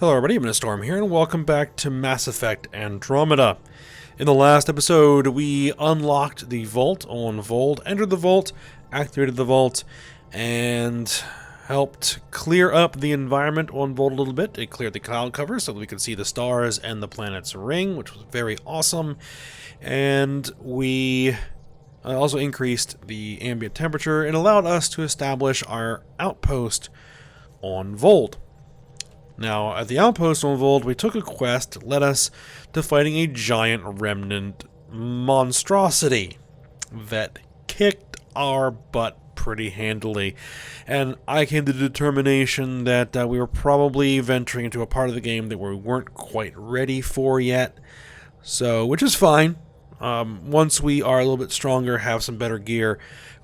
Hello everybody, Storm here, and welcome back to Mass Effect Andromeda. In the last episode, we unlocked the vault on Vold, entered the vault, activated the vault, and helped clear up the environment on Vold a little bit. It cleared the cloud cover so that we could see the stars and the planet's ring, which was very awesome. And we also increased the ambient temperature and allowed us to establish our outpost on Vold. Now, at the outpost on Vold, we took a quest that led us to fighting a giant remnant monstrosity that kicked our butt pretty handily. And I came to the determination that we were probably venturing into a part of the game that we weren't quite ready for yet. So, which is fine. Once we are a little bit stronger, have some better gear,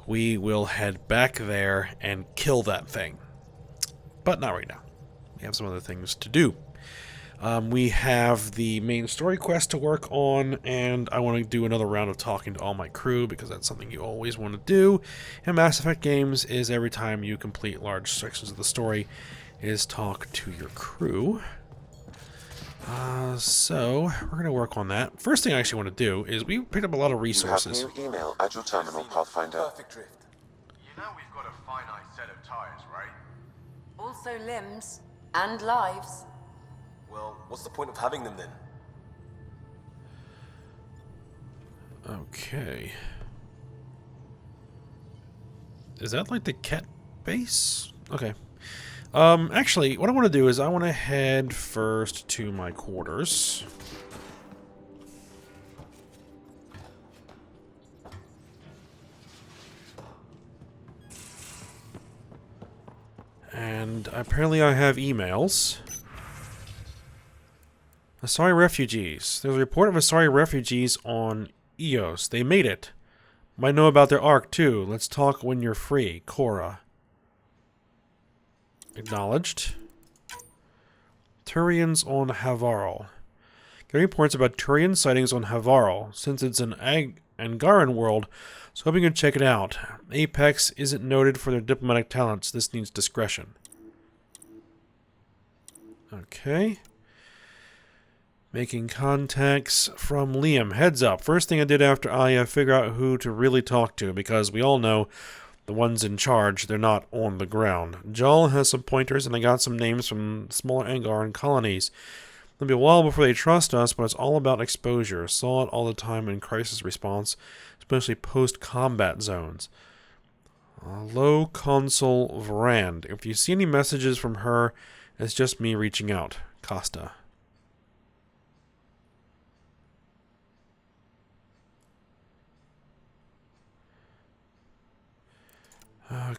we will head back there and kill that thing. But not right now. We have some other things to do. We have the main story quest to work on, and I want to do another round of talking to all my crew because that's something you always want to do in Mass Effect games. Is every time you complete large sections of the story, is talk to your crew. So we're going to work on that. First thing I actually want to do is we picked up a lot of resources. You have new email at your terminal, Pathfinder. Perfect drift. You know we've got a finite set of tires, right? Also limbs and lives. Well, what's the point of having them then? Okay. Is that like the Ket base? Okay. Actually, what I want to do is I want to head first to my quarters. And apparently I have emails. Asari refugees. There's a report of Asari refugees on Eos. They made it. Might know about their arc too. Let's talk when you're free. Cora. Acknowledged. Turians on Havarl. Getting reports about Turian sightings on Havarl. Since it's an Angaran world, so hoping you can check it out. Apex isn't noted for their diplomatic talents. This needs discretion. Okay. Making contacts from Liam. Heads up. First thing I did after I figure out who to really talk to, because we all know the ones in charge, they're not on the ground. Jal has some pointers, and I got some names from smaller Angaran colonies. It'll be a while before they trust us, but it's all about exposure. Saw it all the time in crisis response, especially post-combat zones. Low Consul Vrand. If you see any messages from her, it's just me reaching out. Costa.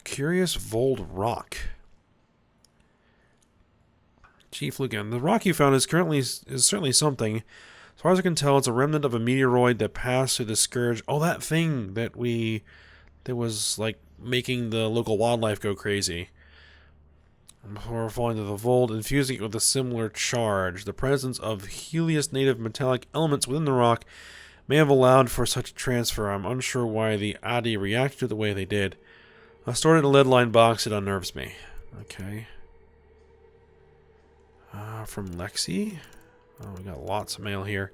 Curious Vold Rock. Chief Lugan. The rock you found is certainly something. As far as I can tell, it's a remnant of a meteoroid that passed through the Scourge. Oh, that thing that was like making the local wildlife go crazy. Before falling to the Vold, infusing it with a similar charge. The presence of Helios native metallic elements within the rock may have allowed for such a transfer. I'm unsure why the Adi reacted the way they did. I stored it in a lead-lined box. It unnerves me. Okay. From Lexi. Oh, we got lots of mail here.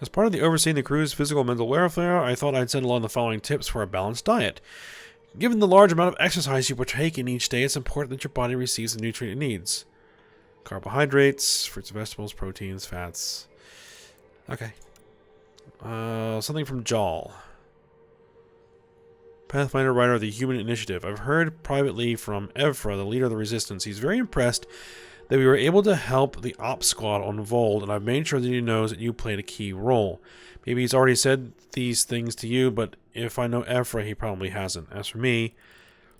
As part of the overseeing the crew's physical and mental welfare, I thought I'd send along the following tips for a balanced diet. Given the large amount of exercise you partake in each day, it's important that your body receives the nutrient it needs. Carbohydrates, fruits and vegetables, proteins, fats. Okay. Something from Jal. Pathfinder writer of the Human Initiative. I've heard privately from Evfra, the leader of the Resistance. He's very impressed that we were able to help the Ops Squad on Vold, and I've made sure that he knows that you played a key role. Maybe he's already said these things to you, but if I know Evfra, he probably hasn't. As for me,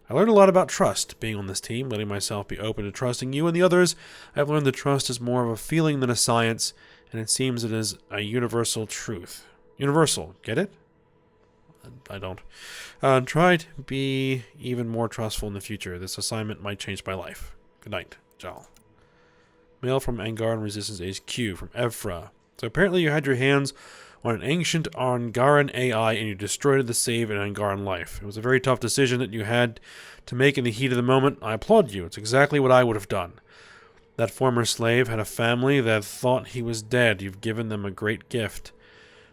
I learned a lot about trust being on this team, letting myself be open to trusting you and the others. I've learned that trust is more of a feeling than a science, and it seems it is a universal truth. Universal, get it? I don't. Try to be even more trustful in the future. This assignment might change my life. Good night, Jal. Mail from Angaran Resistance HQ from Evfra. So apparently you had your hands on an ancient Angaran AI and you destroyed the save in Angaran life. It was a very tough decision that you had to make in the heat of the moment. I applaud you. It's exactly what I would have done. That former slave had a family that thought he was dead. You've given them a great gift.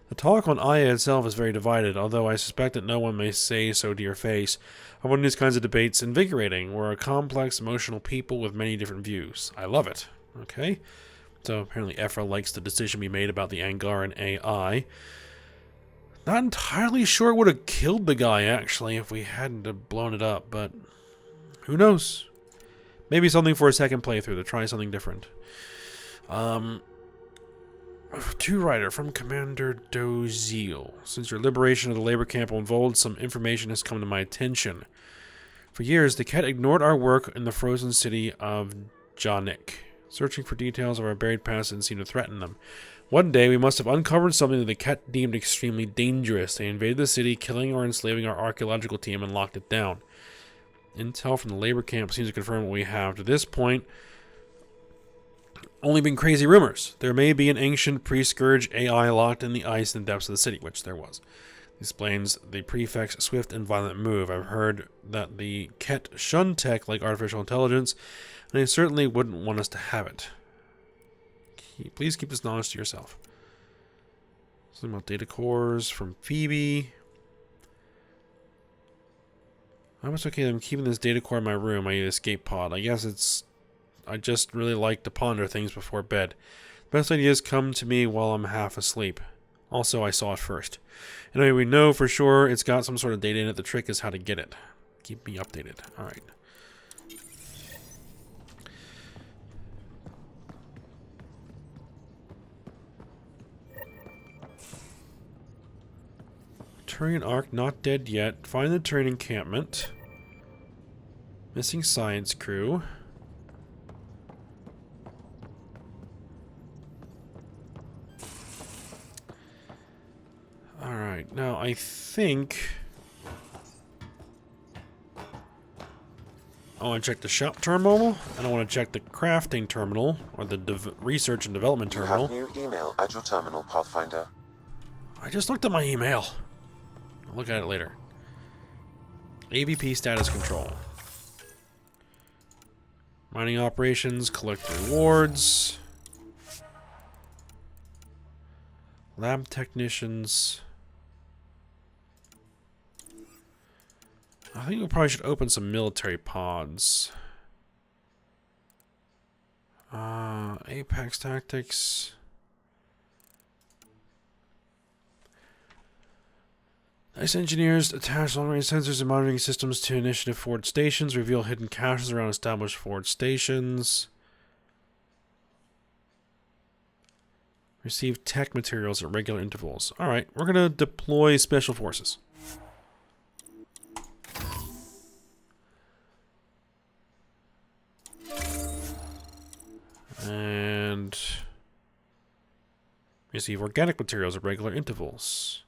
The talk on Aya itself is very divided, although I suspect that no one may say so to your face. I find these kinds of debates invigorating. We're a complex, emotional people with many different views. I love it. Okay? So apparently Ephra likes the decision we made about the Angaran AI. Not entirely sure it would have killed the guy, actually, if we hadn't have blown it up, but who knows? Maybe something for a second playthrough to try something different. To writer from Commander Dozil. Since your liberation of the labor camp on Vold, some information has come to my attention. For years, the Ket ignored our work in the frozen city of Janik. Searching for details of our buried past didn't seem to threaten them. One day, we must have uncovered something that the Ket deemed extremely dangerous. They invaded the city, killing or enslaving our archaeological team, and locked it down. Intel from the labor camp seems to confirm what we have. To this point, only been crazy rumors. There may be an ancient pre-scourge AI locked in the ice in the depths of the city, which there was. This explains the prefect's swift and violent move. I've heard that the Ket shun tech like artificial intelligence, and they certainly wouldn't want us to have it. Please keep this knowledge to yourself. Something about data cores from Phoebe. I was okay. I'm keeping this data core in my room. I need an escape pod. I guess I just really like to ponder things before bed. The best ideas come to me while I'm half asleep. Also, I saw it first. Anyway, we know for sure it's got some sort of data in it. The trick is how to get it. Keep me updated. Alright. Turian Ark not dead yet. Find the Turian encampment. Missing science crew. Alright, now I think I want to check the shop terminal, and I want to check the crafting terminal, or the research and development terminal. You have new email at your terminal, Pathfinder. I just looked at my email. I'll look at it later. AVP status control. Mining operations, collect rewards. Lab technicians. I think we probably should open some military pods. Apex tactics. Nice engineers attach long-range sensors and monitoring systems to initiative forward stations. Reveal hidden caches around established forward stations. Receive tech materials at regular intervals. Alright, we're going to deploy special forces. And receive organic materials at regular intervals.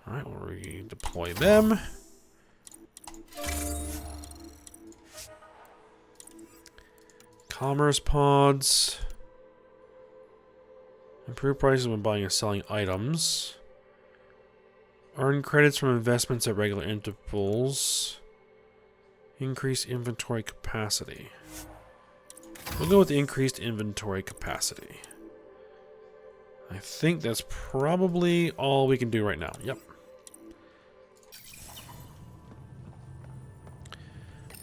Alright, we'll redeploy them. Commerce pods. Improve prices when buying and selling items. Earn credits from investments at regular intervals. Increase inventory capacity. We'll go with the increased inventory capacity. I think that's probably all we can do right now. Yep.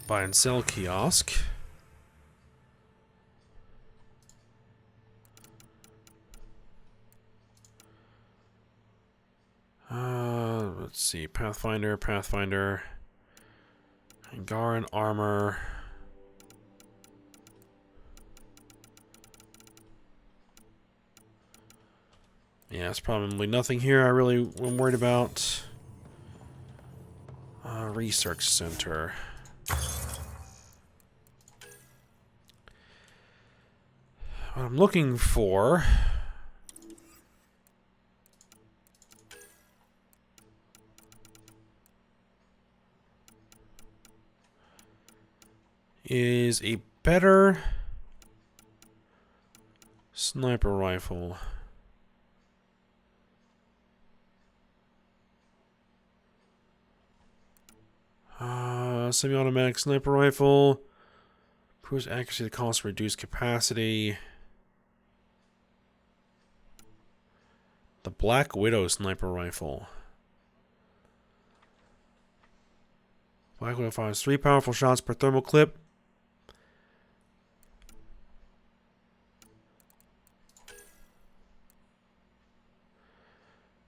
Buy and sell kiosk. Let's see. Pathfinder. Angaran armor. Yeah, it's probably nothing here I really am worried about. Research center. What I'm looking for is a better sniper rifle. Semi-automatic sniper rifle. Improves accuracy, the cost, reduced capacity. The Black Widow sniper rifle. Black Widow fires 3 powerful shots per thermal clip.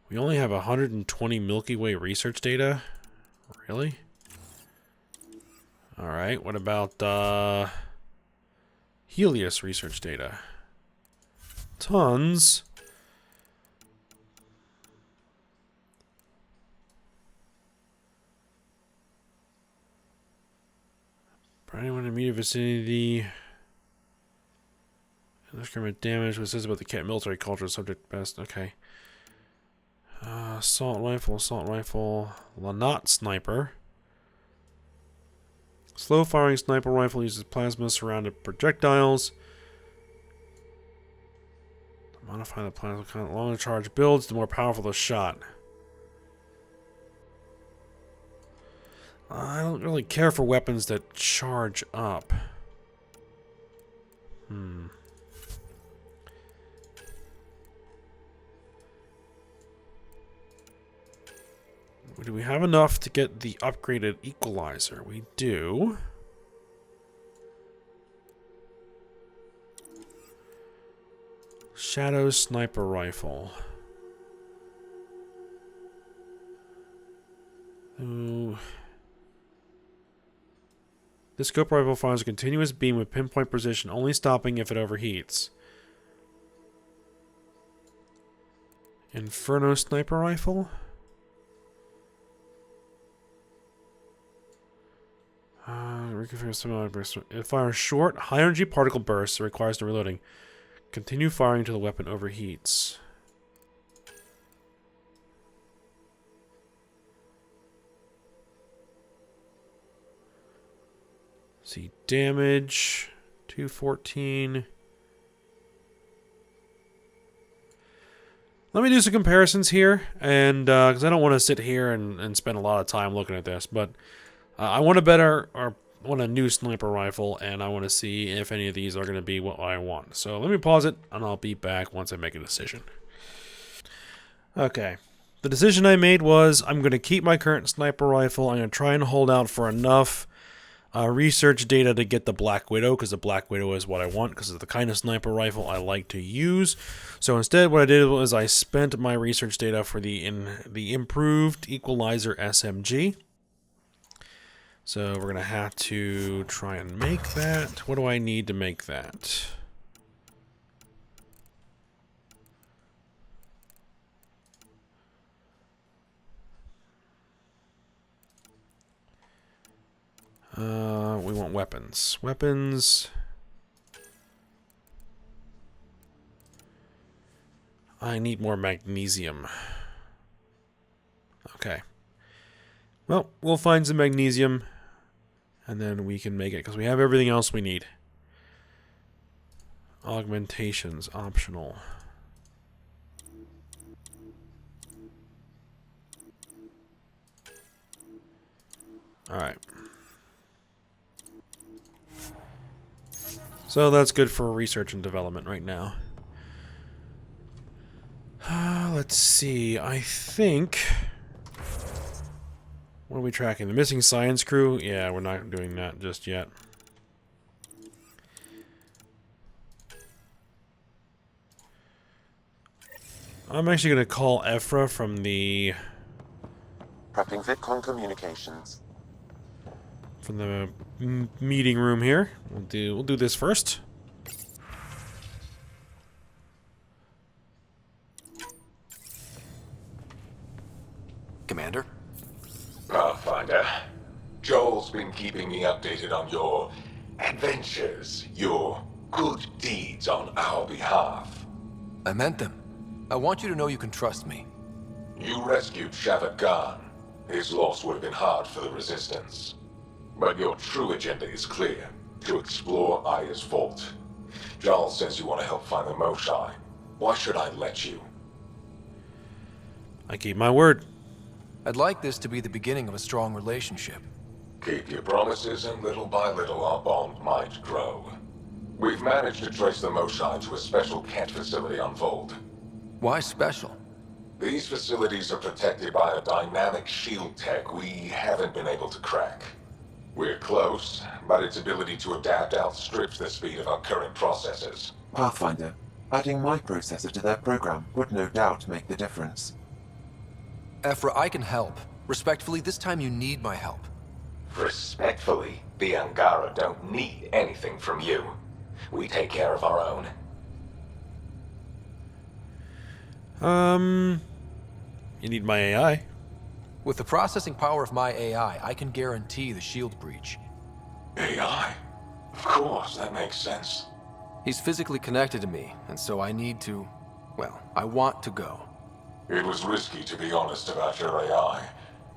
We only have 120 Milky Way research data. Really? Alright, what about Helios research data? Tons. For anyone in the immediate vicinity. Indiscriminate damage. What says about the military culture subject best? Okay. Assault rifle. Lanat sniper. Slow firing sniper rifle uses plasma surrounded projectiles. Modify the plasma count. The longer charge builds, the more powerful the shot. I don't really care for weapons that charge up. Do we have enough to get the upgraded equalizer? We do. Shadow sniper rifle. Ooh. This scope rifle fires a continuous beam with pinpoint precision, only stopping if it overheats. Inferno sniper rifle? It fires short, high energy particle bursts. It requires no reloading. Continue firing until the weapon overheats. See damage 214. Let me do some comparisons here, and because I don't want to sit here and spend a lot of time looking at this, but I want a new sniper rifle, and I want to see if any of these are going to be what I want. So let me pause it, and I'll be back once I make a decision. Okay. The decision I made was I'm going to keep my current sniper rifle. I'm going to try and hold out for enough research data to get the Black Widow, because the Black Widow is what I want, because it's the kind of sniper rifle I like to use. So instead what I did was I spent my research data for the improved equalizer SMG. So we're going to have to try and make that. What do I need to make that? We want weapons. Weapons. I need more magnesium. Okay. Well, we'll find some magnesium, and then we can make it, because we have everything else we need. Augmentations, optional. Alright. So that's good for research and development right now. Let's see. I think... What are we tracking? The missing science crew? Yeah, we're not doing that just yet. I'm actually going to call Ephra from the... Prepping VidCon communications. From the meeting room here. We'll do this first. Commander? Pathfinder, Joel's been keeping me updated on your adventures, your good deeds on our behalf. I meant them. I want you to know you can trust me. You rescued Shavad Khan. His loss would have been hard for the Resistance. But your true agenda is clear, to explore Aya's vault. Joel says you want to help find the Moshai. Why should I let you? I keep my word. I'd like this to be the beginning of a strong relationship. Keep your promises, and little by little our bond might grow. We've managed to trace the Moshae to a special Kent facility on Vold. Why special? These facilities are protected by a dynamic shield tech we haven't been able to crack. We're close, but its ability to adapt outstrips the speed of our current processors. Pathfinder, adding my processor to their program would no doubt make the difference. Ephra, I can help. Respectfully, this time you need my help. Respectfully, the Angara don't need anything from you. We take care of our own. You need my AI. With the processing power of my AI, I can guarantee the shield breach. AI? Of course, that makes sense. He's physically connected to me, and so I need to... well, I want to go. It was risky to be honest about your AI,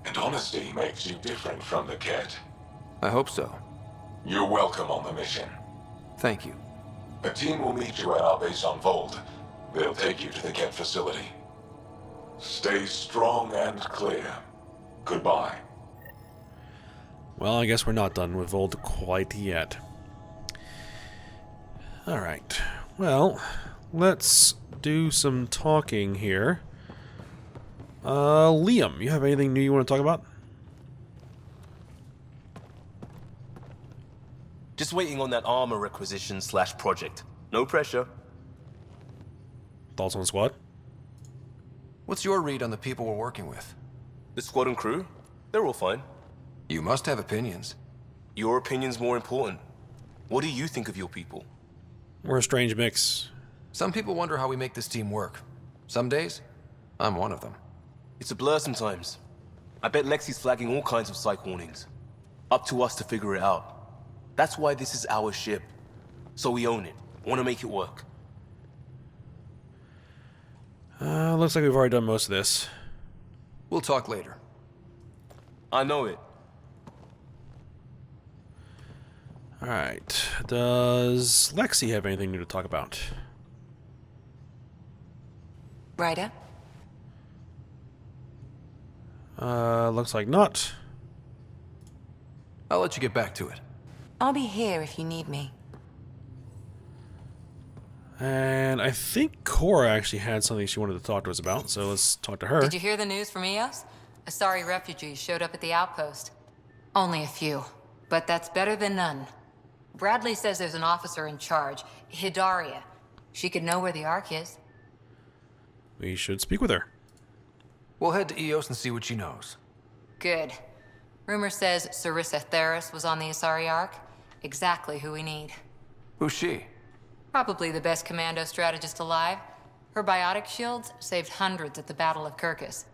and honesty makes you different from the Ket. I hope so. You're welcome on the mission. Thank you. A team will meet you at our base on Vold. They'll take you to the Ket facility. Stay strong and clear. Goodbye. Well, I guess we're not done with Vold quite yet. Alright. Well, let's do some talking here. Liam, you have anything new you want to talk about? Just waiting on that armor requisition / project. No pressure. Thoughts on the squad? What's your read on the people we're working with? The squad and crew? They're all fine. You must have opinions. Your opinion's more important. What do you think of your people? We're a strange mix. Some people wonder how we make this team work. Some days, I'm one of them. It's a blur sometimes. I bet Lexi's flagging all kinds of psych warnings. Up to us to figure it out. That's why this is our ship. So we own it. Want to make it work. Looks like we've already done most of this. We'll talk later. I know it. Alright. Does Lexi have anything new to talk about? Ryder? Looks like not. I'll let you get back to it. I'll be here if you need me. And I think Cora actually had something she wanted to talk to us about, so let's talk to her. Did you hear the news from Eos? Asari refugees showed up at the outpost. Only a few, but that's better than none. Bradley says there's an officer in charge, Hidaria. She could know where the Ark is. We should speak with her. We'll head to Eos and see what she knows. Good. Rumor says Sarissa Theris was on the Asari Ark. Exactly who we need. Who's she? Probably the best commando strategist alive. Her biotic shields saved hundreds at the Battle of Kirkus.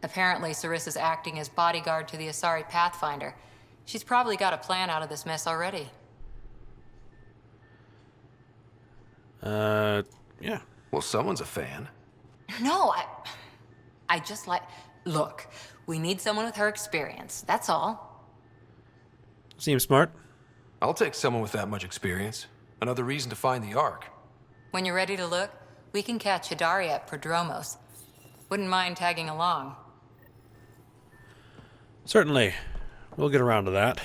Apparently, Sarissa's acting as bodyguard to the Asari Pathfinder. She's probably got a plan out of this mess already. Yeah. Well, someone's a fan. No, I just like... Look, we need someone with her experience, that's all. Seems smart. I'll take someone with that much experience. Another reason to find the Ark. When you're ready to look, we can catch Hidaria at Prodromos. Wouldn't mind tagging along. Certainly. We'll get around to that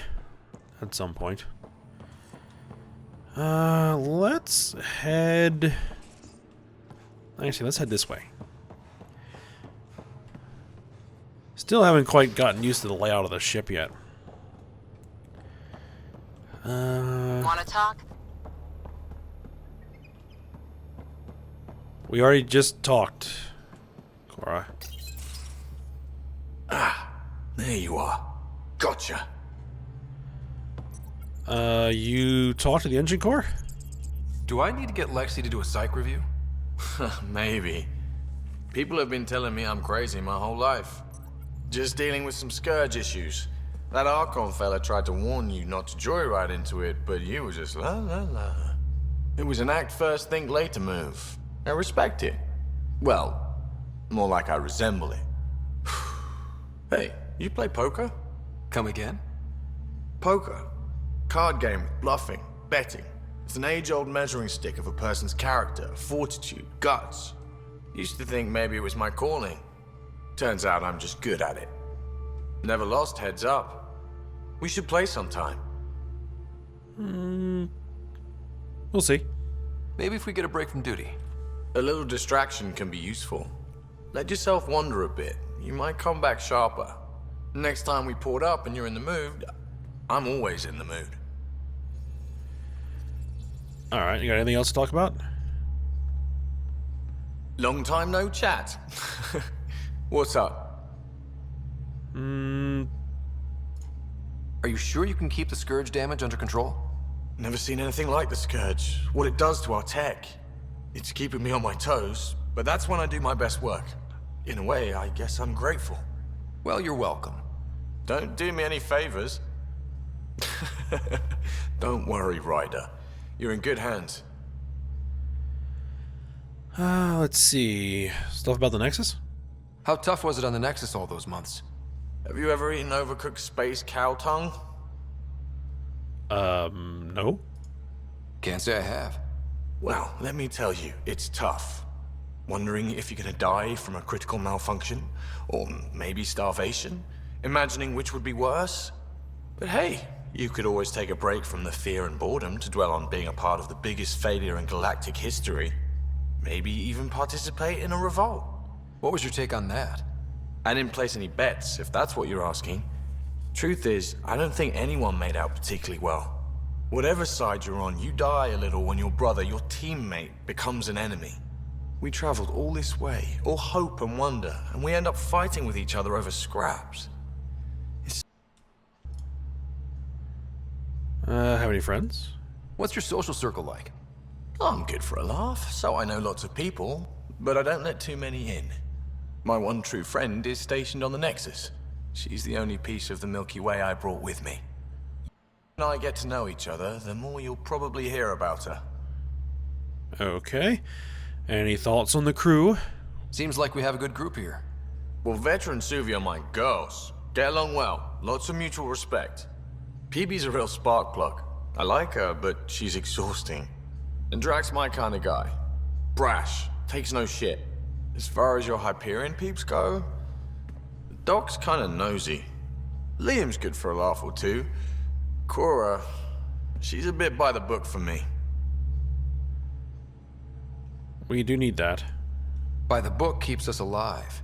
at some point. Let's head... Actually, let's head this way. Still haven't quite gotten used to the layout of the ship yet. Wanna talk? We already just talked, Cora. There you are. Gotcha. You talked to the engine core? Do I need to get Lexi to do a psych review? Maybe. People have been telling me I'm crazy my whole life. Just dealing with some scourge issues. That Archon fella tried to warn you not to joyride into it, but you were just la la la. It was an act first, think later move. I respect it. Well, more like I resemble it. Hey, you play poker? Come again? Poker. Card game with bluffing, betting. It's an age-old measuring stick of a person's character, fortitude, guts. Used to think maybe it was my calling. Turns out I'm just good at it. Never lost heads up. We should play sometime. We'll see. Maybe if we get a break from duty. A little distraction can be useful. Let yourself wander a bit. You might come back sharper. Next time we port up and you're in the mood, I'm always in the mood. Alright, you got anything else to talk about? Long time no chat. What's up? Are you sure you can keep the Scourge damage under control? Never seen anything like the Scourge. What it does to our tech. It's keeping me on my toes, but that's when I do my best work. In a way, I guess I'm grateful. Well, you're welcome. Don't do me any favors. Don't worry, Ryder. You're in good hands. Let's see. Stuff about the Nexus? How tough was it on the Nexus all those months? Have you ever eaten overcooked space cow tongue? No. Can't say I have. Well, let me tell you, it's tough. Wondering if you're gonna die from a critical malfunction, or maybe starvation, imagining which would be worse. But hey, you could always take a break from the fear and boredom to dwell on being a part of the biggest failure in galactic history. Maybe even participate in a revolt. What was your take on that? I didn't place any bets, if that's what you're asking. Truth is, I don't think anyone made out particularly well. Whatever side you're on, you die a little when your brother, your teammate, becomes an enemy. We traveled all this way, all hope and wonder, and we end up fighting with each other over scraps. Have any friends? What's your social circle like? I'm good for a laugh, so I know lots of people, but I don't let too many in. My one true friend is stationed on the Nexus. She's the only piece of the Milky Way I brought with me. When I get to know each other, the more you'll probably hear about her. Okay. Any thoughts on the crew? Seems like we have a good group here. Well, Veteran Suvia are my girls. Get along well, lots of mutual respect. PB's a real spark plug. I like her, but she's exhausting. And Drax's my kind of guy. Brash, takes no shit. As far as your Hyperion peeps go, Doc's kinda nosy. Liam's good for a laugh or two. Cora, she's a bit by the book for me. We do need that. By the book keeps us alive.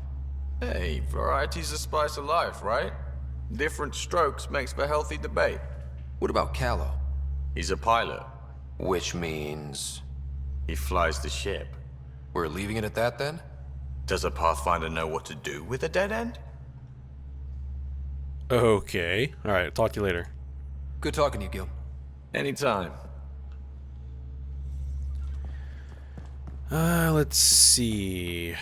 Hey, variety's the spice of life, right? Different strokes makes for healthy debate. What about Callow? He's a pilot. Which means... He flies the ship. we're leaving it at that then? Does a Pathfinder know what to do with a dead end? Okay. Alright, talk to you later. Good talking to you, Gil. Anytime. Let's see.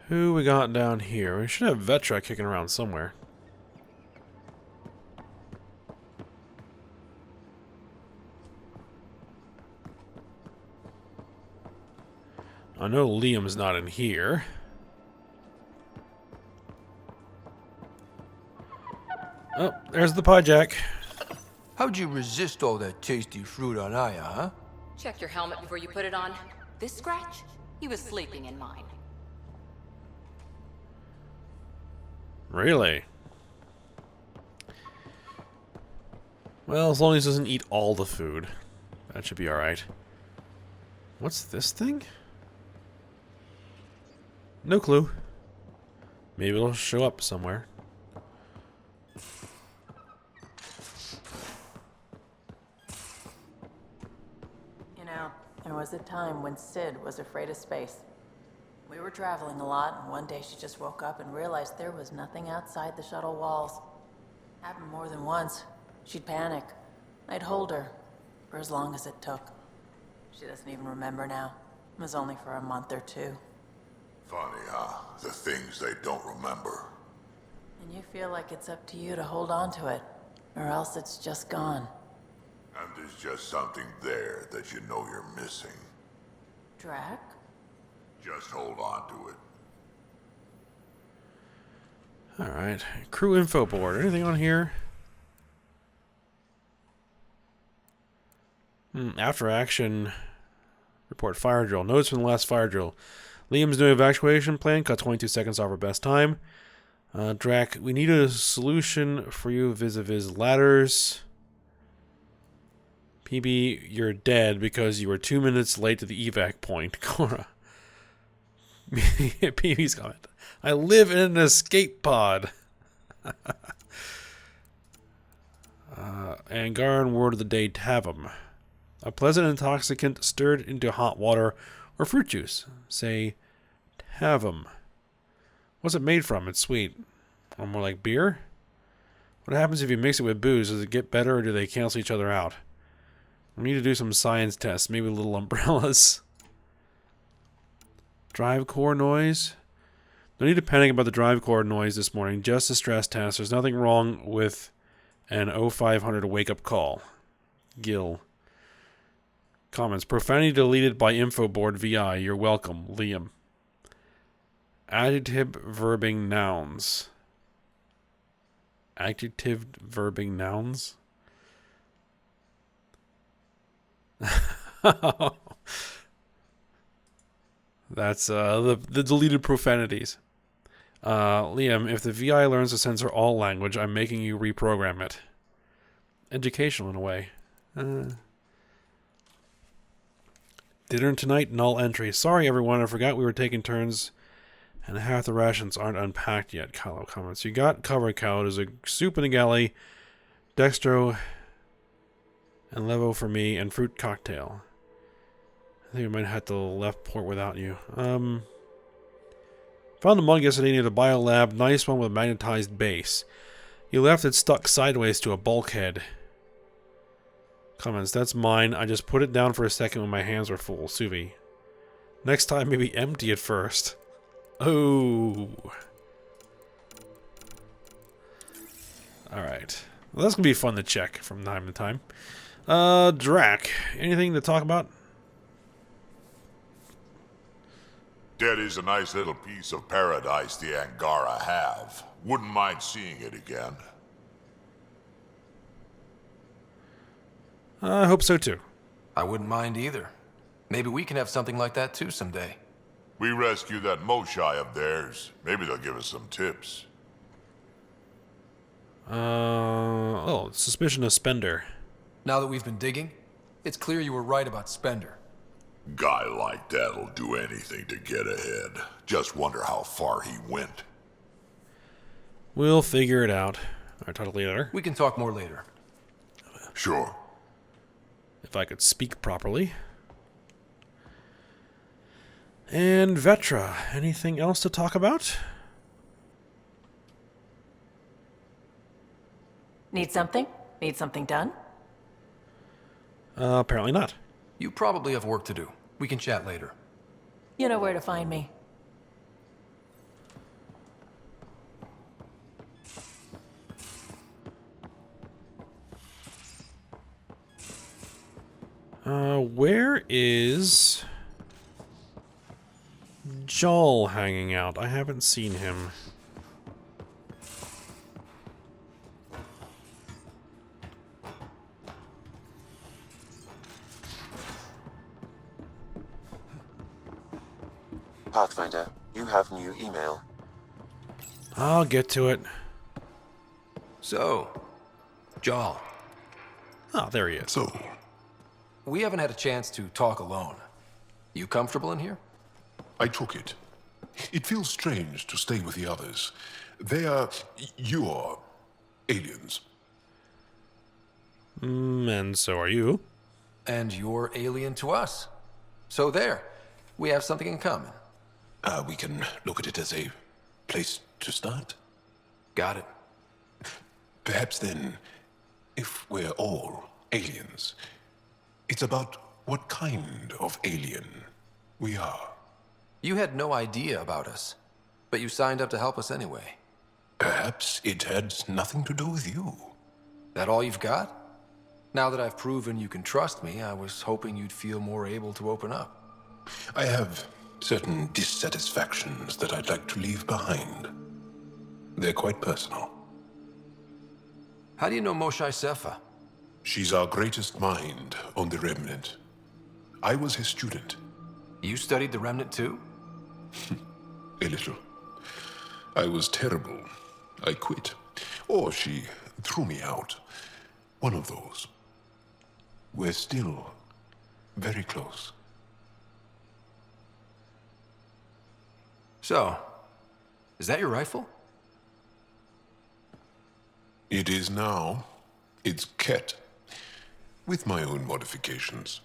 Who we got down here? We should have Vetra kicking around somewhere. I know Liam's not in here. Oh, there's the pie jack. How'd you resist all that tasty fruit on Aya, huh? Check your helmet before you put it on. This scratch? He was sleeping in mine. Really? Well, as long as he doesn't eat all the food, that should be alright. What's this thing? No clue. Maybe it'll show up somewhere. You know, there was a time when Sid was afraid of space. We were traveling a lot, and one day she just woke up and realized there was nothing outside the shuttle walls. Happened more than once. She'd panic. I'd hold her, for as long as it took. She doesn't even remember now. It was only for a month or two. Funny, huh? The things they don't remember. And you feel like it's up to you to hold on to it, or else it's just gone. And there's just something there that you know you're missing. Drac? Just hold on to it. Alright. Crew info board. Anything on here? After action, report fire drill. Notes from the last fire drill. Liam's new evacuation plan. Cut 22 seconds off our best time. Drac, we need a solution for you vis-a-vis ladders. PB, you're dead because you were 2 minutes late to the evac point. Cora. PB's comment. I live in an escape pod. Angaran, word of the day, Tavum. A pleasant intoxicant stirred into hot water or fruit juice. Say, Tavum. What's it made from? It's sweet. Or more like beer? What happens if you mix it with booze? Does it get better or do they cancel each other out? We need to do some science tests. Maybe little umbrellas. Drive core noise? No need to panic about the drive core noise this morning. Just a stress test. There's nothing wrong with an 0500 wake-up call. Gil. Comments. Profanity deleted by Infoboard VI. You're welcome. Liam. Adjective verbing nouns. Adjective verbing nouns? That's the deleted profanities. Liam, if the VI learns to censor all language, I'm making you reprogram it. Educational in a way. Dinner tonight, null entry. Sorry everyone, I forgot we were taking turns and half the rations aren't unpacked yet. Kylo comments. You got covered, Kylo. There's a soup in the galley, dextro and levo for me, and fruit cocktail. I think we might have to left port without you. Found a mug yesterday near the biolab. Nice one with a magnetized base. You left it stuck sideways to a bulkhead. Comments. That's mine. I just put it down for a second when my hands were full. Suvi. Next time, maybe empty it first. Oh. Alright. Well, that's going to be fun to check from time to time. Drac. Anything to talk about? That is a nice little piece of paradise the Angara have. Wouldn't mind seeing it again. I hope so too. I wouldn't mind either. Maybe we can have something like that too someday. We rescue that Moshai of theirs. Maybe they'll give us some tips. Suspicion of Spender. Now that we've been digging, it's clear you were right about Spender. Guy like that'll do anything to get ahead. Just wonder how far he went. We'll figure it out. Alright, talk later. We can talk more later. Sure. If I could speak properly. And Vetra, anything else to talk about? Need something? Need something done? Apparently not. You probably have work to do. We can chat later. You know where to find me. Where is Joel hanging out? I haven't seen him. Pathfinder, you have new email. I'll get to it. So, Jarl. Oh, there he is. So, We haven't had a chance to talk alone. You comfortable in here? I took it. It feels strange to stay with the others. They are... you are... aliens. And so are you. And you're alien to us. So there. We have something in common. We can look at it as a place to start. Got it. Perhaps then, if we're all aliens, it's about what kind of alien we are. You had no idea about us, but you signed up to help us anyway. Perhaps it had nothing to do with you. That all you've got? Now that I've proven you can trust me, I was hoping you'd feel more able to open up. I have certain dissatisfactions that I'd like to leave behind. They're quite personal. How do you know Moshae Sefa? She's our greatest mind on the Remnant. I was his student. You studied the Remnant too? A little. I was terrible. I quit. Or she threw me out. One of those. We're still very close. So, is that your rifle? It is now. It's Ket. With my own modifications.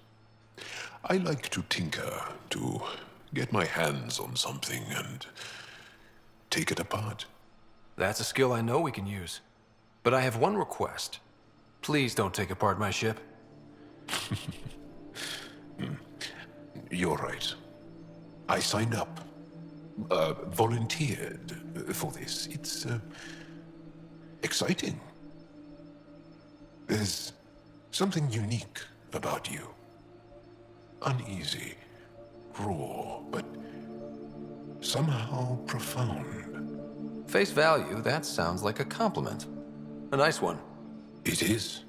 I like to tinker, to get my hands on something and take it apart. That's a skill I know we can use. But I have one request. Please don't take apart my ship. You're right. I signed up. Volunteered for this. It's exciting. There's something unique about you. Uneasy, raw, but somehow profound. Face value, that sounds like a compliment. A nice one. It is.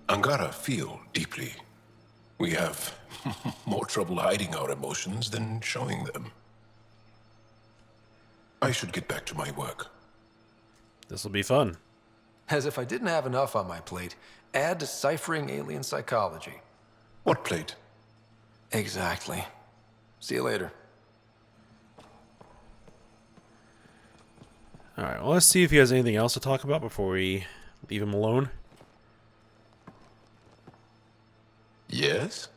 Angara feel deeply. We have more trouble hiding our emotions than showing them. I should get back to my work. This'll be fun. As if I didn't have enough on my plate, add deciphering alien psychology. What plate? Exactly. See you later. Alright, well, let's see if he has anything else to talk about before we leave him alone. Yes?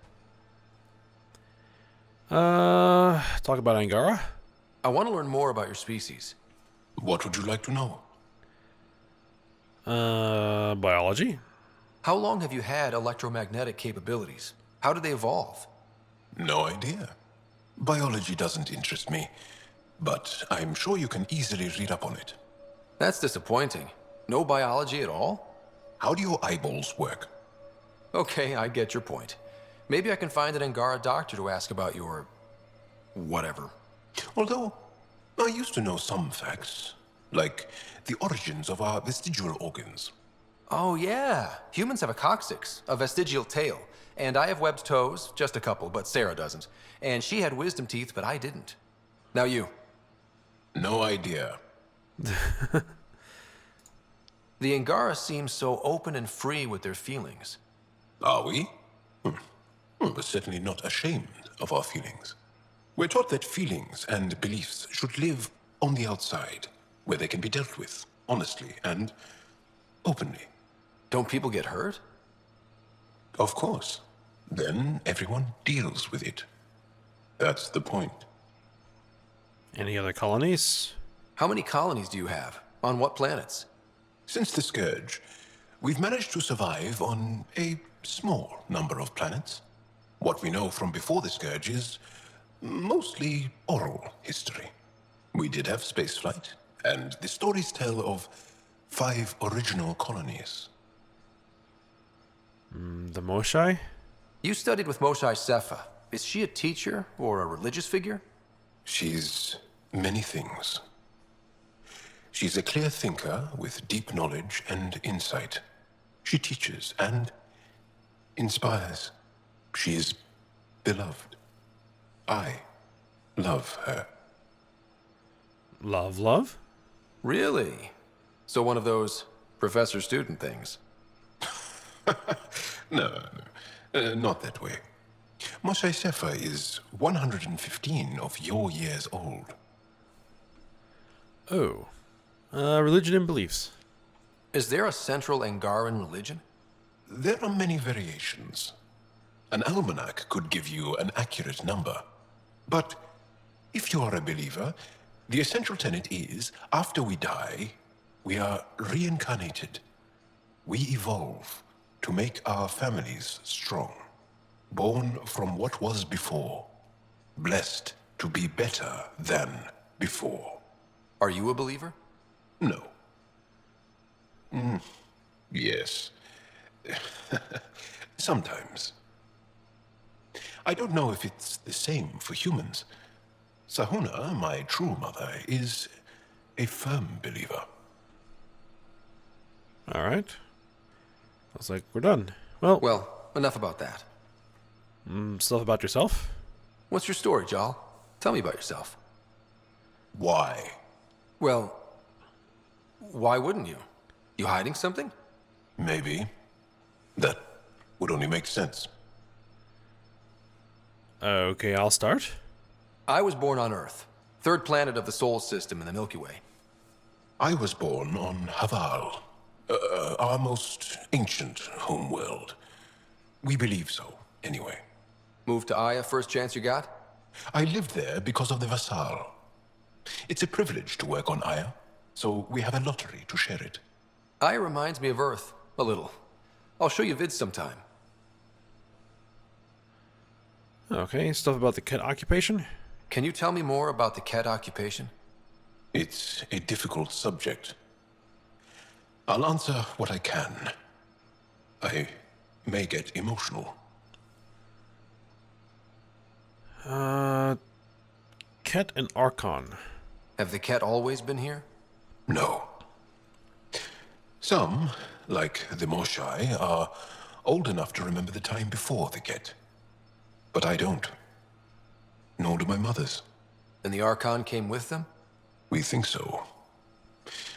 Talk about Angara? I want to learn more about your species. What would you like to know? Biology? How long have you had electromagnetic capabilities? How did they evolve? No idea. Biology doesn't interest me, but I'm sure you can easily read up on it. That's disappointing. No biology at all? How do your eyeballs work? Okay, I get your point. Maybe I can find an Angara doctor to ask about your... whatever. Although, I used to know some facts, like the origins of our vestigial organs. Oh yeah, humans have a coccyx, a vestigial tail, and I have webbed toes, just a couple, but Sarah doesn't. And she had wisdom teeth, but I didn't. Now you. No idea. The Angara seem so open and free with their feelings. Are we? We're certainly not ashamed of our feelings. We're taught that feelings and beliefs should live on the outside, where they can be dealt with, honestly and openly. Don't people get hurt? Of course. Then everyone deals with it. That's the point. Any other colonies? How many colonies do you have? On what planets? Since the Scourge, we've managed to survive on a small number of planets. What we know from before the Scourge is mostly oral history. We did have spaceflight, and the stories tell of 5 original colonies. The Moshai? You studied with Moshae Sepha. Is she a teacher or a religious figure? She's many things. She's a clear thinker with deep knowledge and insight. She teaches and inspires. She's beloved. I love her. Love? Really? So one of those professor-student things? No, not that way. Moshae Sepha is 115 of your years old. Oh. Religion and beliefs. Is there a central Angaran religion? There are many variations. An almanac could give you an accurate number. But if you are a believer, the essential tenet is, after we die, we are reincarnated. We evolve to make our families strong. Born from what was before. Blessed to be better than before. Are you a believer? No. Yes. Sometimes. I don't know if it's the same for humans. Sahuna, my true mother, is a firm believer. Alright. Looks like we're done. Well, Well, enough about that. stuff about yourself? What's your story, Jal? Tell me about yourself. Why? Well, why wouldn't you? You hiding something? Maybe. That would only make sense. Okay, I'll start. I was born on Earth, third planet of the Sol system in the Milky Way. I was born on Haval, our most ancient homeworld. We believe so, anyway. Moved to Aya first chance you got? I lived there because of the Vassal. It's a privilege to work on Aya, so we have a lottery to share it. Aya reminds me of Earth, a little. I'll show you vids sometime. Okay, stuff about the Ket occupation? Can you tell me more about the Ket occupation? It's a difficult subject. I'll answer what I can. I may get emotional. Ket and Archon. Have the Ket always been here? No. Some, like the Moshai, are old enough to remember the time before the Ket. But I don't. Nor do my mothers. And the Archon came with them? We think so.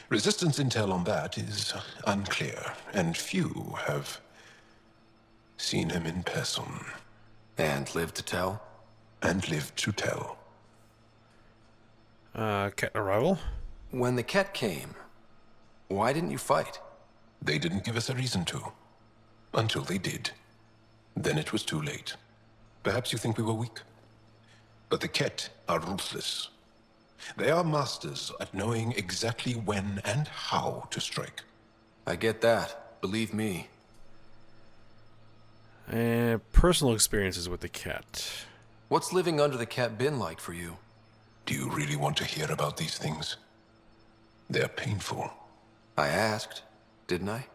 Resistance intel on that is unclear, and few have seen him in person. And lived to tell? And lived to tell. Ket arrival? When the Ket came, why didn't you fight? They didn't give us a reason to. Until they did. Then it was too late. Perhaps you think we were weak. But the Ket are ruthless. They are masters at knowing exactly when and how to strike. I get that. Believe me. Personal experiences with the Ket. What's living under the Ket been like for you? Do you really want to hear about these things? They're painful. I asked, didn't I?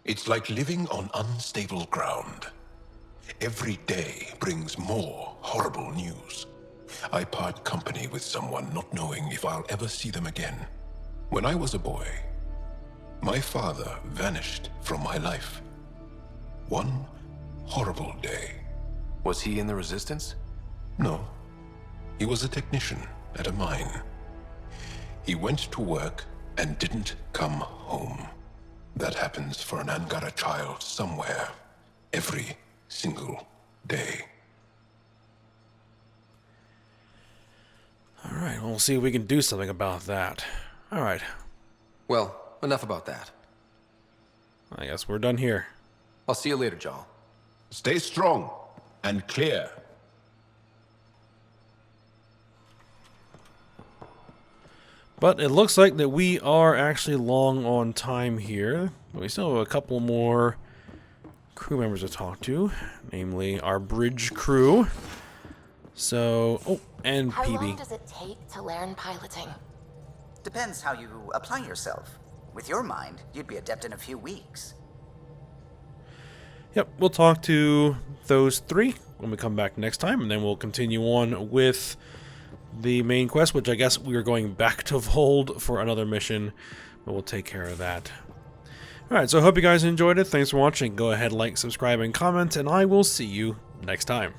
It's like living on unstable ground. Every day brings more horrible news. I part company with someone not knowing if I'll ever see them again. When I was a boy, my father vanished from my life. One horrible day. Was he in the Resistance? No. He was a technician at a mine. He went to work and didn't come home. That happens for an Angara child somewhere, every single day. Alright, well, we'll see if we can do something about that. Alright, Well, enough about that. I guess we're done here. I'll see you later, Jal. Stay strong and clear. But it looks like that we are actually long on time here. But we still have a couple more crew members to talk to, namely our bridge crew. So, oh, and How PB. long does it take to learn piloting? Depends how you apply yourself. With your mind, you'd be adept in a few weeks. Yep, we'll talk to those three when we come back next time, and then we'll continue on with the main quest, which I guess we are going back to Vold for another mission, but we'll take care of that. Alright, so I hope you guys enjoyed it. Thanks for watching. Go ahead, like, subscribe, and comment, and I will see you next time.